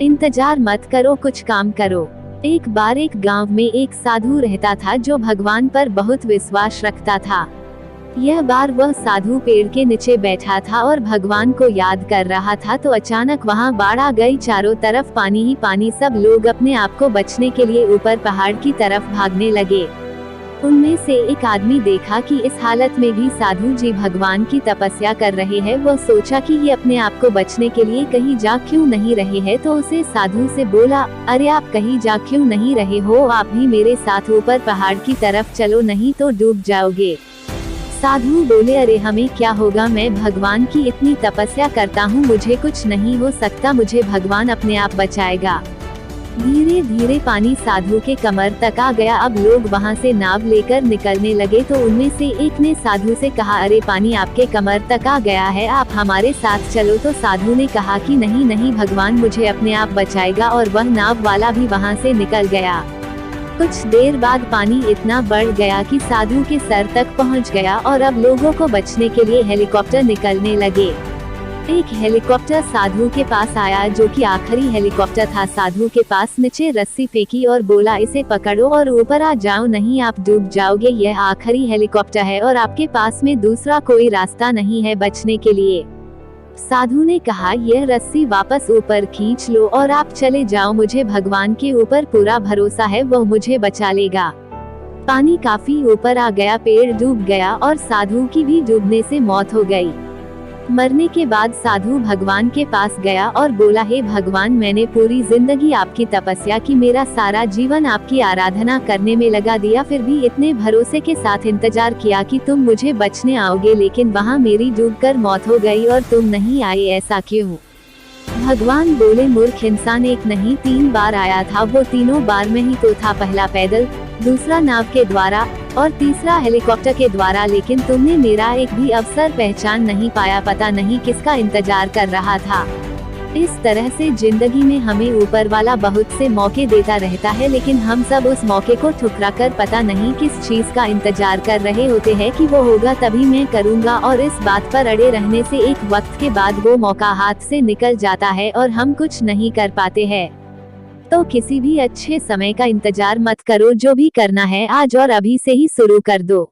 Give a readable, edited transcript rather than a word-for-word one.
इंतजार मत करो, कुछ काम करो। एक बार एक गांव में एक साधु रहता था जो भगवान पर बहुत विश्वास रखता था। यह बार वह साधु पेड़ के नीचे बैठा था और भगवान को याद कर रहा था तो अचानक वहां बाढ़ आ गई। चारों तरफ पानी ही पानी। सब लोग अपने आप को बचने के लिए ऊपर पहाड़ की तरफ भागने लगे। उनमें से एक आदमी देखा कि इस हालत में भी साधु जी भगवान की तपस्या कर रहे हैं। वह सोचा कि ये अपने आप को बचने के लिए कहीं जा क्यों नहीं रहे हैं, तो उसे साधु से बोला, अरे आप कहीं जा क्यों नहीं रहे हो, आप भी मेरे साथ ऊपर पहाड़ की तरफ चलो, नहीं तो डूब जाओगे। साधु बोले, अरे हमें क्या होगा, मैं भगवान की इतनी तपस्या करता हूँ, मुझे कुछ नहीं हो सकता, मुझे भगवान अपने आप बचाएगा। धीरे धीरे पानी साधु के कमर तक आ गया। अब लोग वहां से नाव लेकर निकलने लगे तो उनमें से एक ने साधु से कहा, अरे पानी आपके कमर तक आ गया है, आप हमारे साथ चलो। तो साधु ने कहा कि नहीं नहीं, भगवान मुझे अपने आप बचाएगा, और वह नाव वाला भी वहां से निकल गया। कुछ देर बाद पानी इतना बढ़ गया कि साधु के सर तक पहुंच गया और अब लोगों को बचने के लिए हेलीकॉप्टर निकलने लगे। एक हेलीकॉप्टर साधु के पास आया जो कि आखिरी हेलीकॉप्टर था। साधु के पास नीचे रस्सी फेंकी और बोला, इसे पकड़ो और ऊपर आ जाओ, नहीं आप डूब जाओगे, यह आखिरी हेलीकॉप्टर है और आपके पास में दूसरा कोई रास्ता नहीं है बचने के लिए। साधु ने कहा, यह रस्सी वापस ऊपर खींच लो और आप चले जाओ, मुझे भगवान के ऊपर पूरा भरोसा है, वह मुझे बचा लेगा। पानी काफी ऊपर आ गया, पेड़ डूब गया और साधु की भी डूबने से मौत हो गई। मरने के बाद साधु भगवान के पास गया और बोला, हे भगवान, मैंने पूरी जिंदगी आपकी तपस्या की, मेरा सारा जीवन आपकी आराधना करने में लगा दिया, फिर भी इतने भरोसे के साथ इंतजार किया कि तुम मुझे बचने आओगे, लेकिन वहाँ मेरी डूबकर मौत हो गई और तुम नहीं आए, ऐसा क्यों? भगवान बोले, मूर्ख इंसान, एक नहीं 3 बार आया था, वो तीनों बार में ही तो था, पहला पैदल, दूसरा नाव के द्वारा और तीसरा हेलीकॉप्टर के द्वारा, लेकिन तुमने मेरा एक भी अवसर पहचान नहीं पाया, पता नहीं किसका इंतजार कर रहा था। इस तरह से जिंदगी में हमें ऊपर वाला बहुत से मौके देता रहता है, लेकिन हम सब उस मौके को ठुकरा कर पता नहीं किस चीज का इंतजार कर रहे होते हैं कि वो होगा तभी मैं करूँगा, और इस बात पर अड़े रहने से एक वक्त के बाद वो मौका हाथ से निकल जाता है और हम कुछ नहीं कर पाते हैं। तो किसी भी अच्छे समय का इंतजार मत करो, जो भी करना है आज और अभी से ही शुरू कर दो।